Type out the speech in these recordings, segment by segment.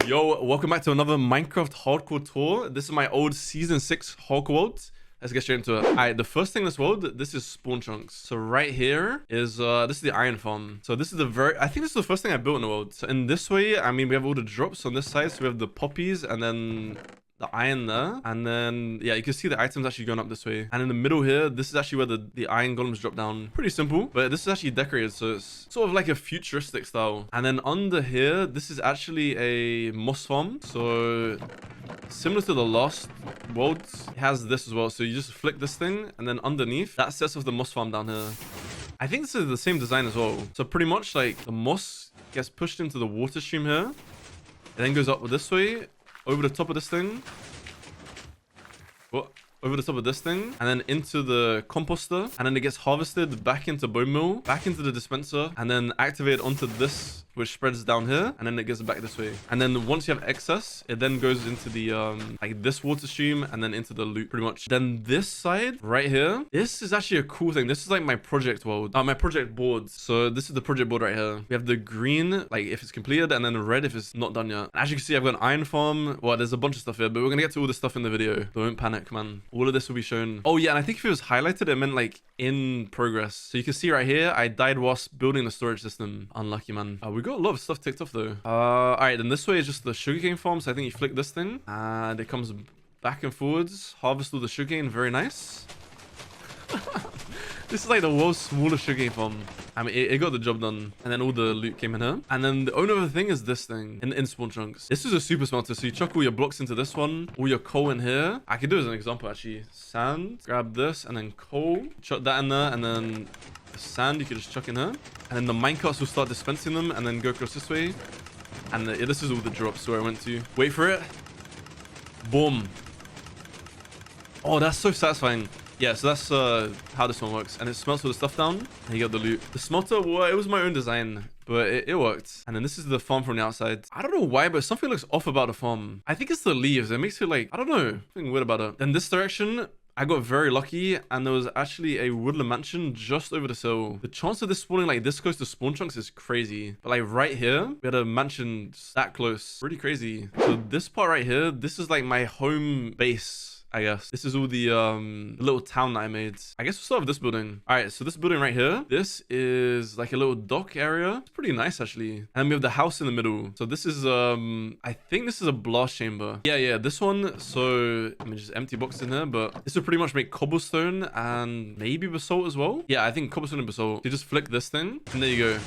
Yo, welcome back to another Minecraft hardcore tour. This is my old season 6 hardcore world. Let's get straight into it. Alright, the first thing in this world, this is spawn chunks. So right here is this is the iron farm. So this is I think this is the first thing I built in the world. So in this way, I mean, we have all the drops on this side. So we have the poppies and then the iron there, and then yeah, you can see the items actually going up this way. And in the middle here, this is actually where the iron golems drop down. Pretty simple, but this is actually decorated, so it's sort of like a futuristic style. And then under here, this is actually a moss farm, so similar to the last world, it has this as well. So you just flick this thing, and then underneath that sets off the moss farm down here. I think this is the same design as well. So pretty much like the moss gets pushed into the water stream here, and then goes up this way over the top of this thing. What? Over the top of this thing, and then into the composter, and then it gets harvested back into bone meal, back into the dispenser, and then activated onto this, which spreads down here, and then it gets back this way. And then once you have excess, it then goes into the like this water stream, and then into the loop pretty much. Then this side right here, this is actually a cool thing. This is like my project world, my project board. So this is the project board right here. We have the green, like if it's completed, and then the red if it's not done yet. As you can see, I've got an iron farm. Well, there's a bunch of stuff here, but we're gonna get to all this stuff in the video. Don't panic, man. All of this will be shown. Oh yeah, and I think if it was highlighted, it meant like in progress. So you can see right here, I died whilst building the storage system. Unlucky, man. We got a lot of stuff ticked off though. All right, then this way is just the sugarcane farm. So I think you flick this thing, and it comes back and forwards. Harvest all the sugarcane. Very nice. This is like the world's smallest sugarcane farm. I mean, it got the job done. And then all the loot came in here. And then the only other thing is this thing in spawn chunks. This is a super smelter. So you chuck all your blocks into this one, all your coal in here. I could do it as an example actually. Sand, grab this, and then coal. Chuck that in there, and then the sand you could just chuck in here. And then the minecarts will start dispensing them, and then go across this way. And yeah, this is all the drops where I went to. Wait for it. Boom. Oh, that's so satisfying. Yeah, so that's how this one works. And it smelts all the stuff down, and you got the loot. The smelter, well, it was my own design, but it worked. And then this is the farm from the outside. I don't know why, but something looks off about the farm. I think it's the leaves. It makes it like, I don't know, something weird about it. Then this direction, I got very lucky, and there was actually a woodland mansion just over the hill. The chance of this spawning like this close to spawn chunks is crazy. But like right here, we had a mansion that close. Really crazy. So this part right here, this is like my home base, I guess. This is all the little town that I made. I guess we'll start with this building. All right, so this building right here, this is like a little dock area. It's pretty nice actually. And then we have the house in the middle. So this is I think this is a blast chamber. Yeah, this one. So I mean, just empty boxes in there, but this will pretty much make cobblestone and maybe basalt as well. Yeah, I think cobblestone and basalt. You just flick this thing, and there you go.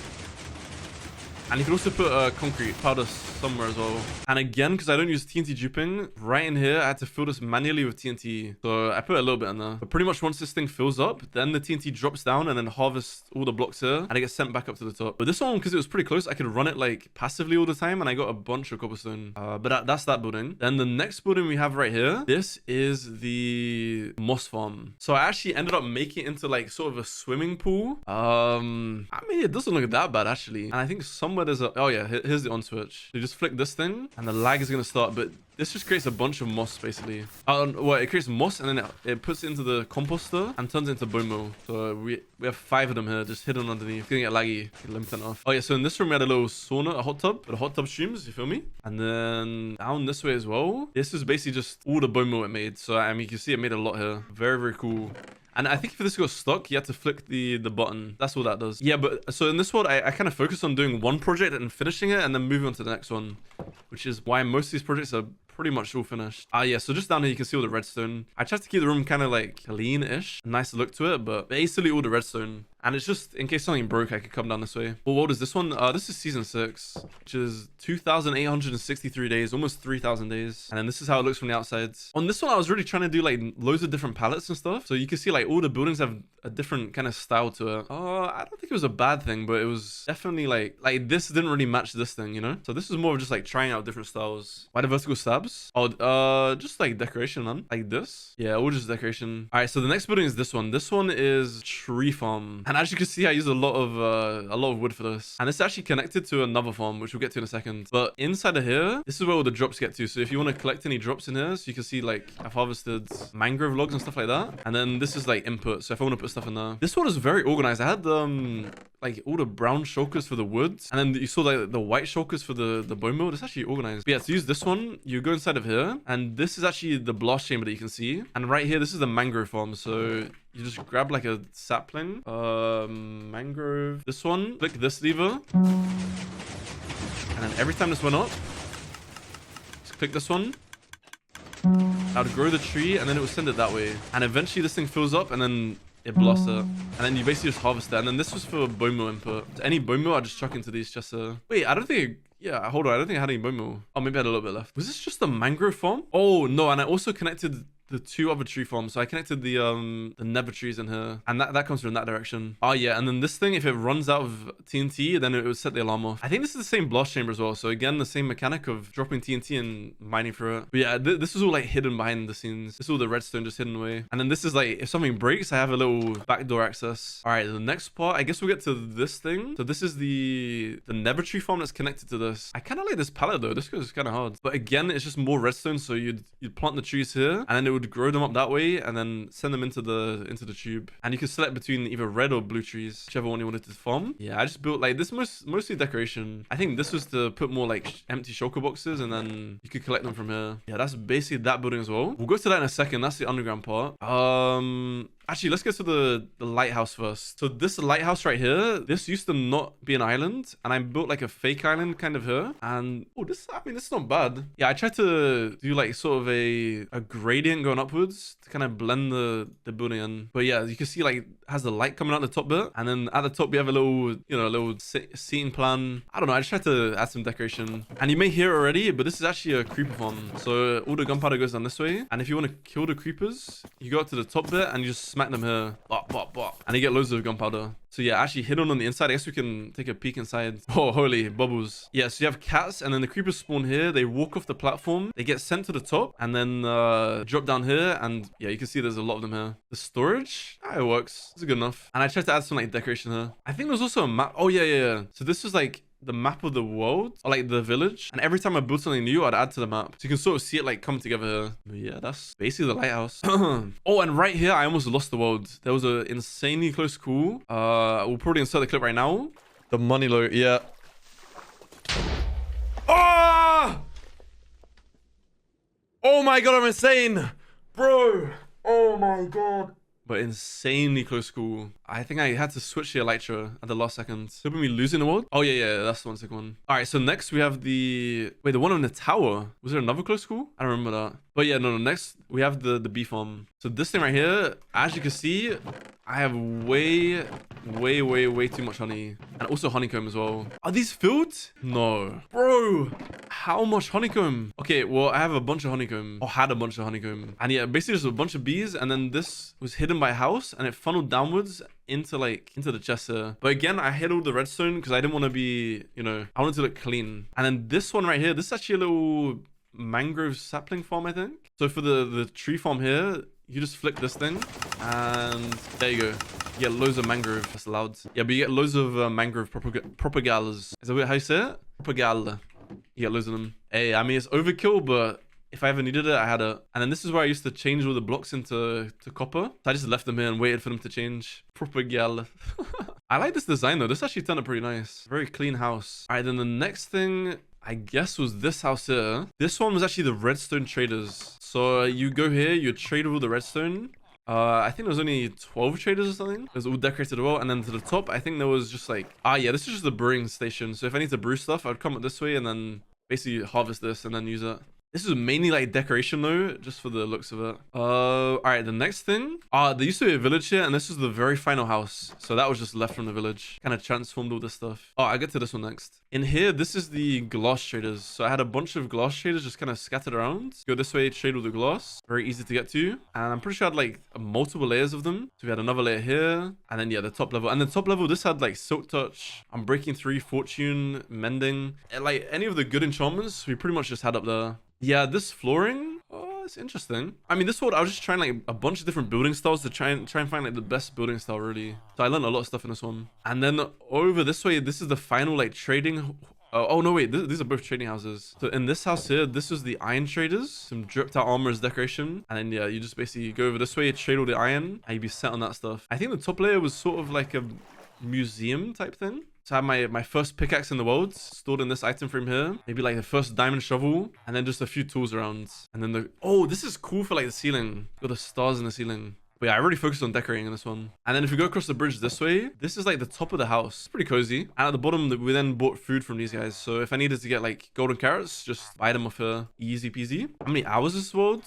And you can also put concrete powder somewhere as well. And again, because I don't use TNT duping, right in here, I had to fill this manually with TNT. So I put a little bit in there. But pretty much once this thing fills up, then the TNT drops down and then harvests all the blocks here. And it gets sent back up to the top. But this one, because it was pretty close, I could run it like passively all the time. And I got a bunch of cobblestone. But that's that building. Then the next building we have right here, this is the moss farm. So I actually ended up making it into like sort of a swimming pool. I mean, it doesn't look that bad actually. And I think somewhere there's a, oh yeah, here's the on switch. You just flick this thing and the lag is going to start, but this just creates a bunch of moss basically. Well, it creates moss and then it puts it into the composter and turns it into bone meal. So we have 5 of them here just hidden underneath. It's gonna get laggy. Let me turn it off. Oh yeah, so in this room we had a little sauna, a hot tub, but a hot tub streams, you feel me? And then down this way as well, this is basically just all the bone meal it made. So I mean, you can see it made a lot here. Very, very cool. And I think if this got stuck, you have to flick the button. That's all that does. Yeah, but so in this world, I kind of focus on doing one project and finishing it and then moving on to the next one, which is why most of these projects are pretty much all finished. Yeah, so just down here, you can see all the redstone. I tried to keep the room kind of like clean-ish, nice look to it, but basically all the redstone. And it's just, in case something broke, I could come down this way. Well, what is this one? This is season 6, which is 2,863 days, almost 3,000 days. And then this is how it looks from the outside. On this one, I was really trying to do like loads of different palettes and stuff. So you can see like all the buildings have a different kind of style to it. I don't think it was a bad thing, but it was definitely like this didn't really match this thing, you know? So this was more of just like trying out different styles. Why the vertical slabs? Just like decoration, man. Like this. Yeah, all just decoration. All right, so the next building is this one. This one is tree farm. And as you can see, I use a lot of wood for this. And it's actually connected to another farm, which we'll get to in a second. But inside of here, this is where all the drops get to. So if you want to collect any drops in here, so you can see like I've harvested mangrove logs and stuff like that. And then this is like input. So if I want to put stuff in there, this one is very organized. I had like all the brown shulkers for the woods, and then you saw like the white shulkers for the bone meal. It's actually organized. But yeah, to use this one, you go inside of here, and this is actually the blast chamber that you can see. And right here, this is the mangrove farm. So you just grab like a sapling, mangrove. This one, click this lever, and then every time this went up, just click this one. I would grow the tree, and then it would send it that way. And eventually, this thing fills up, and then it blasts it. And then you basically just harvest it. And then this was for bone meal input. So any bone meal, I just chuck into these just Wait, I don't think... Yeah, hold on. I don't think I had any bone meal. Oh, maybe I had a little bit left. Was this just the mangrove farm? Oh, no. And I also connected the 2 other tree farms. So I connected the nether trees in here. And that comes from that direction. Oh, yeah. And then this thing, if it runs out of TNT, then it would set the alarm off. I think this is the same blast chamber as well. So again, the same mechanic of dropping TNT and mining through it. But yeah, this is all like hidden behind the scenes. This is all the redstone just hidden away. And then this is like, if something breaks, I have a little backdoor access. All right, the next part, I guess we'll get to this thing. So this is the nether tree farm that's connected to this. I kind of like this palette though. This goes kind of hard. But again, it's just more redstone. So you'd plant the trees here, and then it would grow them up that way, and then send them into the tube. And you can select between either red or blue trees, whichever one you wanted to farm. Yeah, I just built like this mostly decoration. I think this was to put more like empty shulker boxes, and then you could collect them from here. Yeah, that's basically that building as well. We'll go to that in a second. That's the underground part. Actually, let's get to the lighthouse first. So this lighthouse right here, this used to not be an island, and I built like a fake island kind of here. And oh, this is not bad. Yeah, I tried to do like sort of a gradient going upwards to kind of blend the building in. But yeah, you can see like it has the light coming out the top bit, and then at the top we have a little, you know, a little seating plan. I don't know. I just tried to add some decoration, and you may hear it already, but this is actually a creeper farm. So all the gunpowder goes down this way, and if you want to kill the creepers, you go up to the top bit and you just smack them here, bop, bop, bop, and you get loads of gunpowder. So yeah, actually hidden on the inside. I guess we can take a peek inside. Oh, holy bubbles. Yeah, so you have cats, and then the creepers spawn here. They walk off the platform. They get sent to the top, and then drop down here. And yeah, you can see there's a lot of them here. The storage, it works. It's good enough. And I tried to add some like decoration here. I think there's also a map. Oh yeah. So this was like the map of the world, or like the village, and every time I build something new, I'd add to the map, so you can sort of see it like come together here. But yeah, that's basically the lighthouse. Oh, and right here I almost lost the world. There was an insanely close call. We'll probably insert the clip right now. The money load. Yeah. Oh my god, I'm insane, bro. Oh my god. But insanely close call. I think I had to switch the elytra at the last second. Hoping me losing the world. Oh yeah, that's the one second one. All right, so next we have the one on the tower. Was there another close call? I don't remember that. But yeah, no. Next we have the bee farm. So this thing right here, as you can see, I have way too much honey, and also honeycomb as well. Are these filled? No, bro. How much honeycomb? Okay, well, I have a bunch of honeycomb, or had a bunch of honeycomb, and yeah, basically just a bunch of bees, and then this was hidden by a house, and it funneled downwards into the chest here. But again, I hid all the redstone because I didn't want to be, you know, I wanted to look clean. And then this one right here, this is actually a little mangrove sapling farm, I think. So for the tree farm here, you just flick this thing, and there you go. You get loads of mangrove. That's loud. Yeah, but you get loads of mangrove propagales. Is that how you say it? Propagale. You get loads of them. Hey, I mean, it's overkill, but if I ever needed it, I had it. And then this is where I used to change all the blocks into copper. So I just left them here and waited for them to change. Propagale. I like this design though. This actually turned out pretty nice. Very clean house. All right, then the next thing, I guess, was this house here. This one was actually the redstone traders. So you go here, you trade all the redstone. I think there was only 12 traders or something. It was all decorated well. And then to the top, I think there was just like, yeah, this is just the brewing station. So if I need to brew stuff, I'd come up this way and then basically harvest this and then use it. This is mainly like decoration though, just for the looks of it. All right, the next thing. There used to be a village here, and this was the very final house. So that was just left from the village. Kind of transformed all this stuff. Oh, I get to this one next. In here, this is the glass traders. So I had a bunch of glass traders just kind of scattered around. Go this way, trade all the glass. Very easy to get to. And I'm pretty sure I had like multiple layers of them. So we had another layer here. And then yeah, the top level. And the top level, this had like silk touch, unbreaking 3, fortune, mending. And, like any of the good enchantments, we pretty much just had up there. Yeah, this flooring, oh, it's interesting. I mean, this world, I was just trying like a bunch of different building styles to try and find like the best building style, really. So I learned a lot of stuff in this one. And then over this way, this is the final like trading. Oh no, wait, these are both trading houses. So in this house here, this was the iron traders. Some dripped out armor as decoration. And then yeah, you just basically go over this way, trade all the iron, and you'd be set on that stuff. I think the top layer was sort of like a museum type thing. So I have my first pickaxe in the world stored in this item frame here. Maybe like the first diamond shovel, and then just a few tools around. And then oh, this is cool for like the ceiling. Got the stars in the ceiling. But yeah, I already focused on decorating in this one. And then if we go across the bridge this way, this is like the top of the house. It's pretty cozy. And at the bottom, we then bought food from these guys. So if I needed to get like golden carrots, just buy them off here. Easy peasy. How many hours is this world?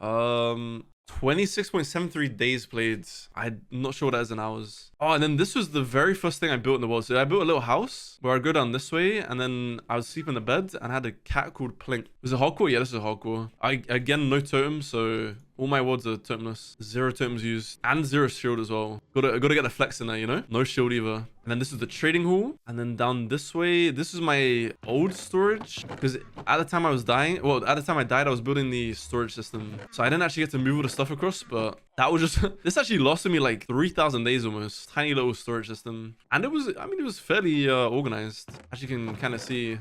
26.73 days played. I'm not sure what that is in hours. Oh, and then this was the very first thing I built in the world. So I built a little house where I'd go down this way, and then I would sleep in the bed, and I had a cat called Plink. Was it hardcore? Yeah, this is hardcore. Again, no totem, so all my worlds are totemless. 0 totems used, and 0 shield as well. Gotta get the flex in there, you know? No shield either. And then this is the trading hall. And then down this way, this is my old storage. Because at the time I was dying, well, at the time I died, I was building the storage system. So I didn't actually get to move all the stuff across, but that was just, this actually lasted me like 3,000 days almost. Tiny little storage system. And it was, I mean, it was fairly organized. As you can kind of see.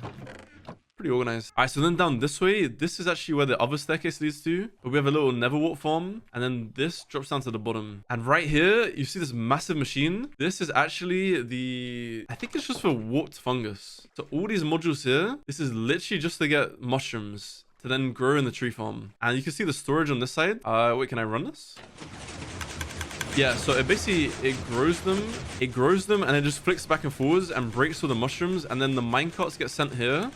Pretty organized. All right, so then down this way, this is actually where the other staircase leads to. But we have a little Nether farm, and then this drops down to the bottom. And right here, you see this massive machine. This is actually the, I think it's just for warped fungus. So all these modules here, this is literally just to get mushrooms to then grow in the tree farm. And you can see the storage on this side. Wait, can I run this? Yeah, so it basically, it grows them, and it just flicks back and forwards and breaks all the mushrooms, and then the minecarts get sent here.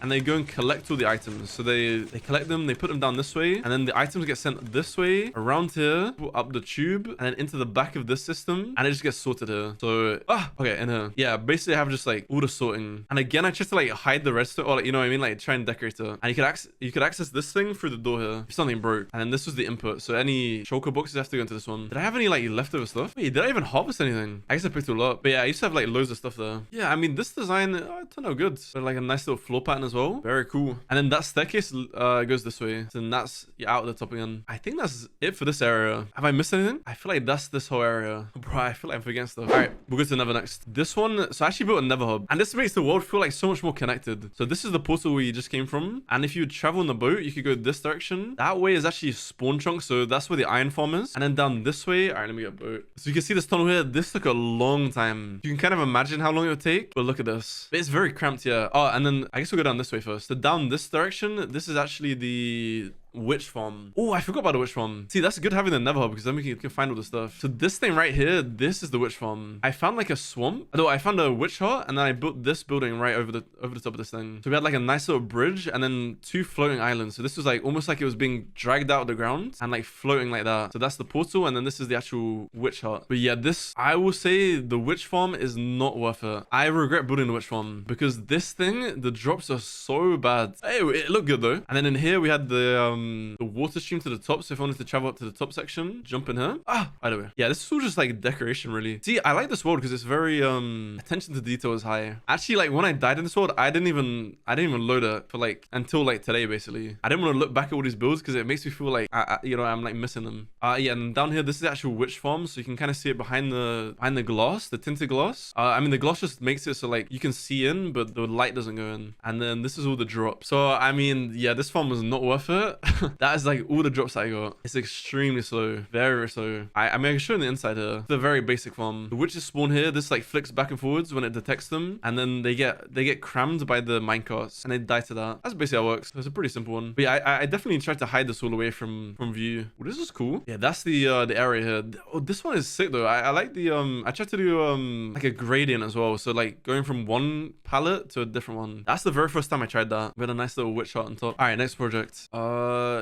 And they go and collect all the items. So they collect them, they put them down this way, and then the items get sent this way, around here, up the tube, and then into the back of this system, and it just gets sorted here. So, okay, in here. Yeah, basically I have just like all the sorting. And again, I tried to like hide the redstone, or like, you know what I mean? Like try and decorate it. And you could access this thing through the door here if something broke. And then this was the input. So any choker boxes have to go into this one. Did I have any like leftover stuff? Wait, did I even harvest anything? I guess I picked it all up. But yeah, I used to have like loads of stuff there. Yeah, I mean, this design, it turned out good. So like a nice little floor pattern as well. Very cool. And then that staircase goes this way. So then that's out at the top again. I think that's it for this area. Have I missed anything? I feel like that's this whole area. Bro, I feel like I'm forgetting stuff. All right, we'll go to Nether next. This one, so I actually built a Nether hub. And this makes the world feel like so much more connected. So this is the portal where you just came from. And if you travel in the boat, you could go this direction. That way is actually spawn chunk. So that's where the iron farm is. And then down this way, all right, let me get a boat. So you can see this tunnel here. This took a long time. You can kind of imagine how long it would take. But look at this. But it's very cramped here. Oh, and then I guess we'll go down this way first. So down this direction, this is actually the witch farm. Oh, I forgot about the witch farm. See, that's good having the Nether hub because then we can find all the stuff. So this thing right here, this is the witch farm. I found like a swamp. No, I found a witch hut, and then I built this building right over the top of this thing. So we had like a nice little bridge and then 2 floating islands. So this was like almost like it was being dragged out of the ground and like floating like that. So that's the portal, and then this is the actual witch hut. But yeah, this, I will say the witch farm is not worth it. I regret building the witch farm because this thing, the drops are so bad. Hey, it looked good though. And then in here we had the water stream to the top. So if I wanted to travel up to the top section, jump in here. By the way, yeah, this is all just like decoration really. See, I like this world because it's very attention to detail is high. Actually, like when I died in this world, I didn't even load it for like until like today basically. I didn't want to look back at all these builds because it makes me feel like you know, I'm like missing them. Yeah, and down here this is the actual witch farm, so you can kind of see it behind the glass, the tinted glass. I mean, the glass just makes it so like you can see in, but the light doesn't go in. And then this is all the drops. So I mean, yeah, this farm was not worth it. That is like all the drops I got. It's extremely slow, very slow. I mean, I can show you the inside here. It's a very basic farm. The witches spawn here. This like flicks back and forwards when it detects them, and then they get crammed by the minecarts and they die to that. That's basically how it works. So it's a pretty simple one. But yeah, I definitely tried to hide this all away from view. Oh, this is cool. Yeah, that's the area here. Oh, this one is sick though. I like the I tried to do like a gradient as well. So like going from one palette to a different one. That's the very first time I tried that. We had a nice little witch hut on top. All right, next project.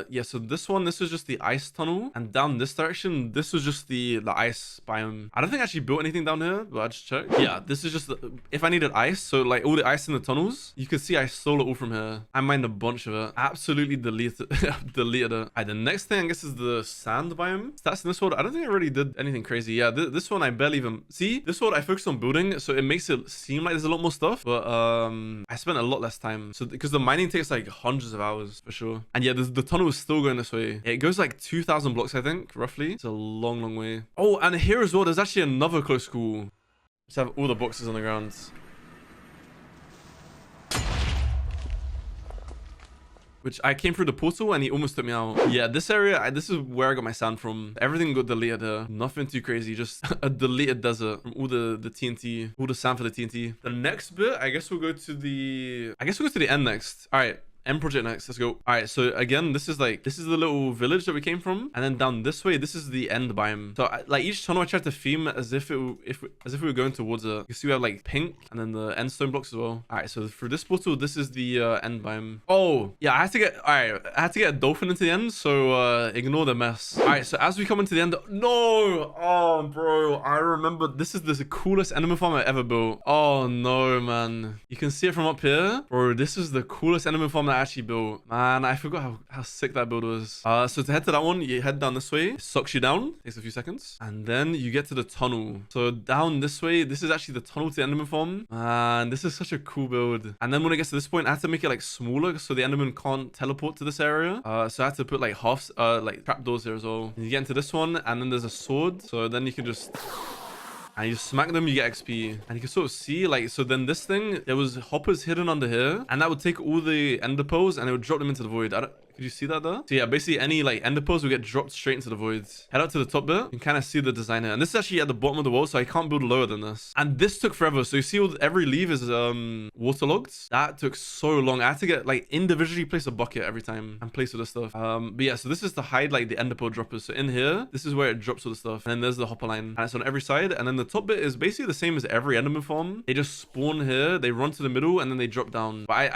Yeah, so this is just the ice tunnel, and down this direction, this was just the ice biome. I don't think I actually built anything down here, but I just checked. Yeah, this is just if I needed ice, so like all the ice in the tunnels, you can see I stole it all from here. I mined a bunch of it. Absolutely deleted it. Alright, the next thing I guess is the sand biome. Stats in this world, I don't think I really did anything crazy. Yeah, this one I barely even see. This world I focused on building, so it makes it seem like there's a lot more stuff, but I spent a lot less time. So because the mining takes like hundreds of hours for sure. And yeah, the tunnel is still going this way. It goes like 2,000 blocks, I think, roughly. It's a long way. Oh, and here as well, there's actually another close school. Just have all the boxes on the ground. which I came through the portal and he almost took me out. Yeah, this area, this is where I got my sand from. Everything got deleted here. Nothing too crazy, just a deleted desert from all the TNT, all the sand for the TNT. The next bit, I guess we'll go to the end next. All right. End project next. Let's go. All right. So again, this is the little village that we came from, and then down this way, this is the end biome. So like each tunnel, I tried to theme it as if we were going towards it. You can see we have like pink, and then the end stone blocks as well. All right. So through this portal, this is the end biome. Oh yeah, I had to get a dolphin into the end. So ignore the mess. All right. So as we come into the end, no. Oh bro, I remember this is the coolest enderman farm I ever built. Oh no, man. You can see it from up here, bro. This is the coolest enderman farm I actually built. Man, I forgot how sick that build was. So to head to that one, you head down this way. It sucks you down. Takes a few seconds. And then you get to the tunnel. So down this way, this is actually the tunnel to the enderman farm. Man, this is such a cool build. And then when it gets to this point, I had to make it like smaller so the enderman can't teleport to this area. So I had to put like like trapdoors here as well. And you get into this one, and then there's a sword. So then you can just... and you smack them, you get XP. And you can sort of see, like, so then this thing, there was hoppers hidden under here, and that would take all the ender pearls and it would drop them into the void. Could you see that there? So yeah, basically any like ender pearls will get dropped straight into the void. Head out to the top bit, you can kind of see the design here. And this is actually at the bottom of the wall, so I can't build lower than this. And this took forever. So you see every leaf is waterlogged. That took so long. I had to get like individually place a bucket every time and place all this stuff. But yeah, so this is to hide like the ender pearl droppers. So in here, this is where it drops all the stuff. And then there's the hopper line, and it's on every side. And then the top bit is basically the same as every enderman farm. They just spawn here, they run to the middle, and then they drop down. But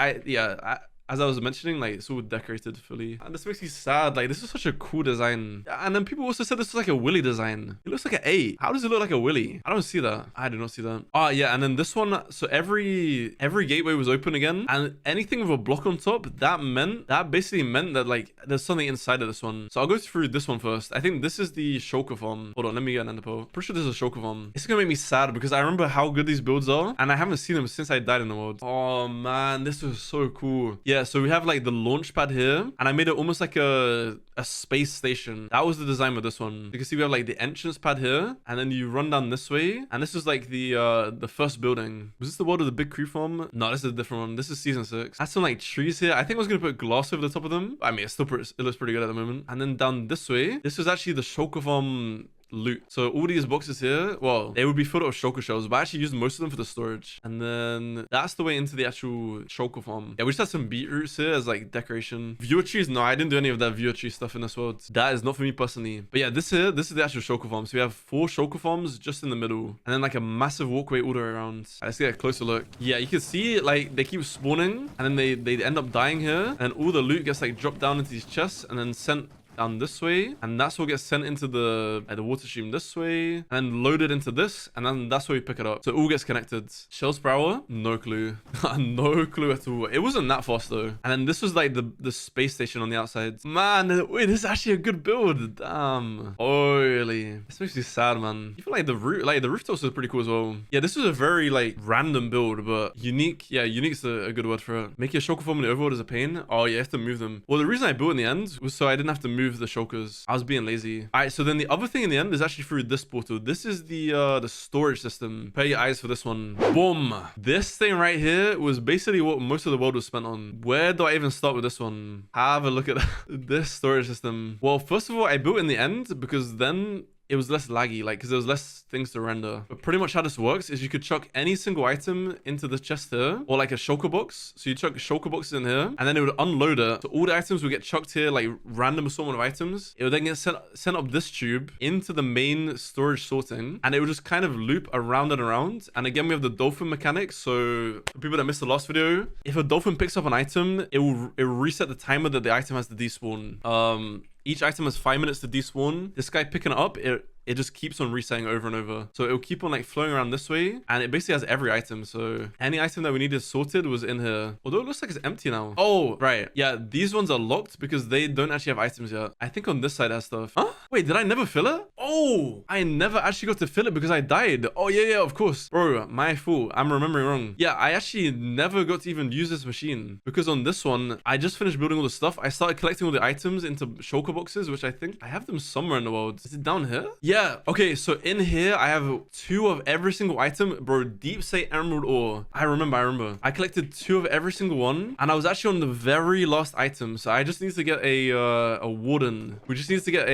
as I was mentioning, like, it's all decorated fully. And this makes me sad. Like, this is such a cool design. And then people also said this is like a willy design. It looks like an 8. How does it look like a willy? I don't see that. I do not see that. Oh, yeah. And then this one, so every gateway was open again. And anything with a block on top, that basically meant that, like, there's something inside of this one. So I'll go through this one first. I think this is the shulker farm. Hold on, let me get an ender pearl. Pretty sure this is a shulker farm. It's gonna make me sad because I remember how good these builds are. And I haven't seen them since I died in the world. Oh, man. This was so cool. Yeah, so we have like the launch pad here, and I made it almost like a space station. That was the design with this one. You can see we have like the entrance pad here, and then you run down this way, and this is like the first building. Was this the world of the big crew farm? No, this is a different one. This is season 6. I had some like trees here. I think I was gonna put glass over the top of them. I mean, it looks pretty good at the moment. And then down this way, this was actually the shulker farm loot. So all these boxes here, well, they would be filled up with shulker shells, but I actually used most of them for the storage. And then that's the way into the actual shulker farm. Yeah, we just had some beetroots here as like decoration. Viewer trees, no, I didn't do any of that viewer tree stuff in this world. That is not for me personally. But yeah, this is the actual shulker farm. So we have 4 shulker farms just in the middle, and then like a massive walkway all the way around. Let's get a closer look. Yeah, you can see like they keep spawning, and then they end up dying here, and all the loot gets like dropped down into these chests and then sent down this way, and that's what gets sent into the water stream this way, and then loaded into this, and then that's where we pick it up. So it all gets connected. Shells per hour, no clue. No clue at all. It wasn't that fast though. And then this was like the space station on the outside. Man, wait, this is actually a good build. Damn. Oily. This makes me sad, man. You feel like the rooftops are pretty cool as well. Yeah, this was a very like random build, but unique. Yeah, unique is a good word for it. Making a shulker farm in the overworld is a pain. Oh, yeah, you have to move them. Well, the reason I built in the end was so I didn't have to move the shulkers. I was being lazy. All right, so then the other thing in the end is actually through this portal. This is the storage system. Prepare your eyes for this one. Boom. This thing right here was basically what most of the world was spent on. Where do I even start with this one? Have a look at this storage system. Well, first of all, I built in the end because then it was less laggy, like, because there was less things to render. But pretty much how this works is you could chuck any single item into the chest here, or like a shulker box. So you chuck shulker boxes in here, and then it would unload it. So all the items would get chucked here, like random assortment of items. It would then get sent up this tube into the main storage sorting, and it would just kind of loop around and around. And again, we have the dolphin mechanic. So for people that missed the last video, if a dolphin picks up an item, it will reset the timer that the item has to despawn. Each item has 5 minutes to despawn. This guy picking it up, it just keeps on resetting over and over. So it'll keep on like flowing around this way, and it basically has every item. So any item that we needed sorted was in here. Although it looks like it's empty now. Oh, right. Yeah, these ones are locked because they don't actually have items yet. I think on this side has stuff. Huh? Wait, did I never fill it? Oh, I never actually got to fill it because I died. Oh, yeah, of course. Bro, my fault. I'm remembering wrong. Yeah, I actually never got to even use this machine because on this one, I just finished building all the stuff. I started collecting all the items into shulker boxes, which I think I have them somewhere in the world. Is it down here? Yeah, Yeah. Okay. So in here, I have 2 of every single item, bro. Deep Sea Emerald ore. I remember. I collected 2 of every single one, and I was actually on the very last item. So I just need to get a warden. We just need to get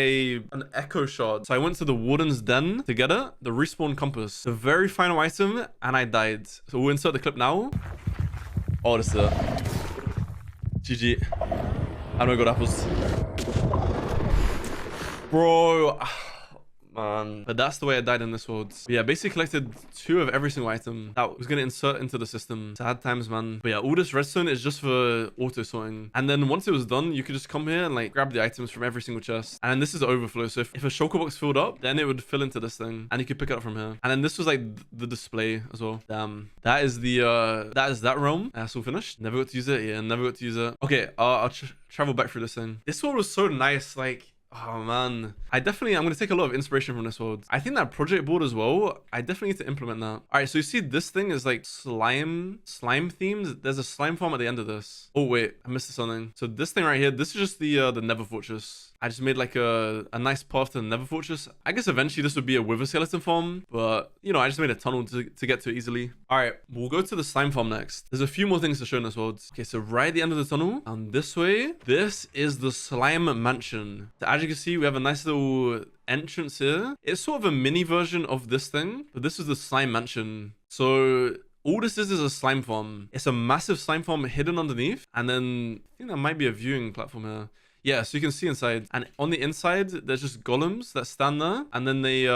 an echo shard. So I went to the warden's den to get it. The respawn compass. The very final item, and I died. So we'll insert the clip now. Oh, this is it. GG. I don't got apples. Bro. Man, but that's the way I died in this world. But yeah, basically collected 2 of every single item that was gonna insert into the system. Sad times, man. But yeah, all this redstone is just for auto sorting, and then once it was done, you could just come here and like grab the items from every single chest. And this is the overflow, so if a shulker box filled up, then it would fill into this thing and you could pick it up from here. And then this was like the display as well. Damn, that is that realm. That's all finished. Never got to use it. Yeah, never got to use it. Okay, I'll travel back through this thing. This one was so nice. Like, oh man, I'm gonna take a lot of inspiration from this world. I think that project board as well, I definitely need to implement that. All right, so you see this thing is like slime themed. There's a slime farm at the end of this. Oh wait, I missed something. So this thing right here, this is just the Nether fortress. I just made like a nice path to the Nether fortress. I guess eventually this would be a wither skeleton farm, but you know, I just made a tunnel to get to it easily. All right, we'll go to the slime farm next. There's a few more things to show in this world. Okay, so right at the end of the tunnel, and this way, this is the slime mansion. So as you can see, we have a nice little entrance here. It's sort of a mini version of this thing, but this is the slime mansion. So all this is a slime farm. It's a massive slime farm hidden underneath, and then I think there might be a viewing platform here. Yeah, so you can see inside, and on the inside there's just golems that stand there, and then they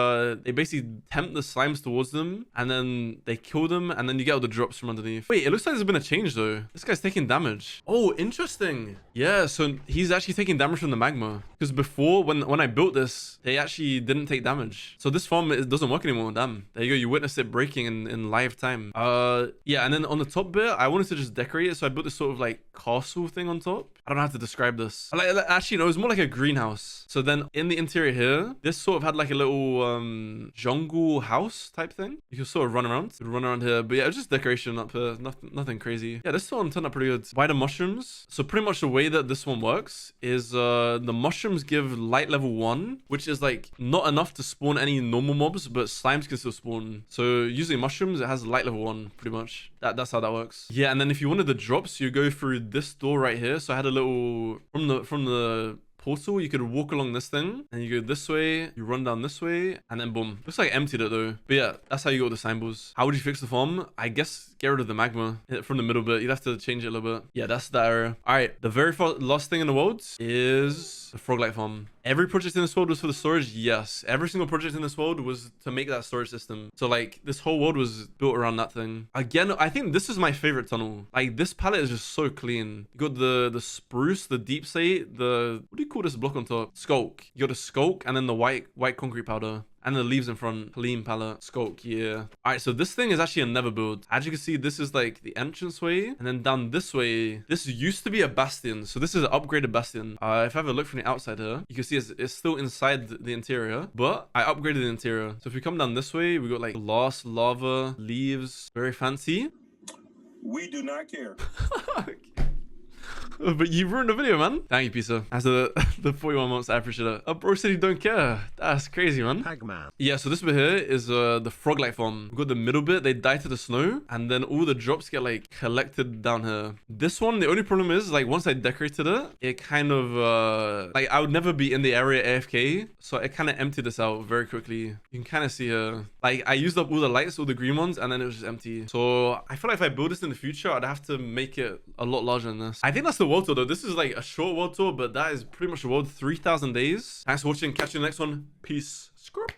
basically tempt the slimes towards them, and then they kill them, and then you get all the drops from underneath. Wait, it looks like there's been a change though. This guy's taking damage. Oh, interesting. Yeah, so he's actually taking damage from the magma, because before when I built this, they actually didn't take damage. So this farm, it doesn't work anymore. Damn, there you go. You witnessed it breaking in live time. Yeah, and then on the top bit, I wanted to just decorate it, so I built this sort of like castle thing on top. I don't know how to describe this. Actually, no, it was more like a greenhouse. So then in the interior here, this sort of had like a little jungle house type thing. You could sort of run around. You could run around here. But yeah, it was just decoration up here. Nothing crazy. Yeah, this one turned out pretty good. Why the mushrooms? So pretty much the way that this one works is the mushrooms give light level 1, which is like not enough to spawn any normal mobs, but slimes can still spawn. So using mushrooms, it has light level 1 pretty much. That's how that works. Yeah, and then if you wanted the drops, you go through this door right here. So I had a little from the portal, you could walk along this thing and you go this way, you run down this way, and then boom. Looks like I emptied it though. But yeah, that's how you got the symbols. How would you fix the farm? I guess get rid of the magma from the middle bit. You'd have to change it a little bit. Yeah, that's that area. All right, the very last thing in the world is the Froglight Farm. Every project in this world was for the storage. Yes, every single project in this world was to make that storage system. So like this whole world was built around that thing. Again, I think this is my favorite tunnel. Like this palette is just so clean. You got the spruce, the deep sea, what do you call this block on top? Skulk. You got a skulk, and then the white concrete powder. And the leaves in front. Clean palette. Skulk, yeah. All right, so this thing is actually a Nether build. As you can see, this is like the entrance way. And then down this way, this used to be a bastion. So this is an upgraded bastion. If I have a look from the outside here, you can see it's still inside the interior. But I upgraded the interior. So if we come down this way, we got like glass, lava, leaves. Very fancy. We do not care. But you ruined the video, man. Thank you, Pizza. As the 41 months, I appreciate it. Bro said he don't care. That's crazy, man. Hagman. Yeah, so this bit here is the Froglight Farm. We've got the middle bit, they die to the snow, and then all the drops get like collected down here. This one, the only problem is like once I decorated it, it kind of like I would never be in the area AFK, so it kind of emptied this out very quickly. You can kind of see here, like I used up all the lights, all the green ones, and then it was just empty. So I feel like if I build this in the future, I'd have to make it a lot larger than this. I think that's the world tour though. This is like a short world tour, but that is pretty much the world. 3,000 days. Thanks for watching. Catch you in the next one. Peace. Scrub.